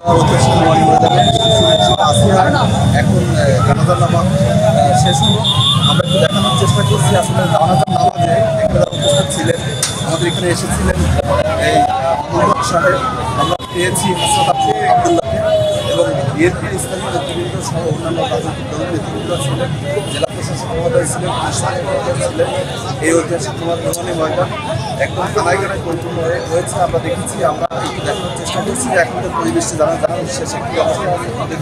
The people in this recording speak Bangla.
এখন জানাজার নামাজ শেষ হলো। আমরা একটু দেখানোর চেষ্টা করছি আসলে জানাজার নামাজে একবার উপস্থিত ছিলেন, আমাদের এখানে এসেছিলেন এই মোহাম্মদ সাহেব, আমরা পেয়েছি হাসরত আব্দুল্লাহকে এবং বিএনপির স্থানীয় নেতৃবৃন্দ সহ অন্যান্য রাজনৈতিক দলের নেতৃবৃন্দ ছিলেন, জেলা প্রশাসক মহোদয় ছিলেন, পুলিশ মহোদয় ছিলেন। এই ঐতিহাসিক নোমানি ময়দান একদম কানায় কানায় পরিপূর্ণ হয়েছে। আমরা দেখেছি, আমরা একটু দেখানোর চেষ্টা করছি যে এখন পরিবেশটি জানার শেষে কী অবস্থা আছে আমাদের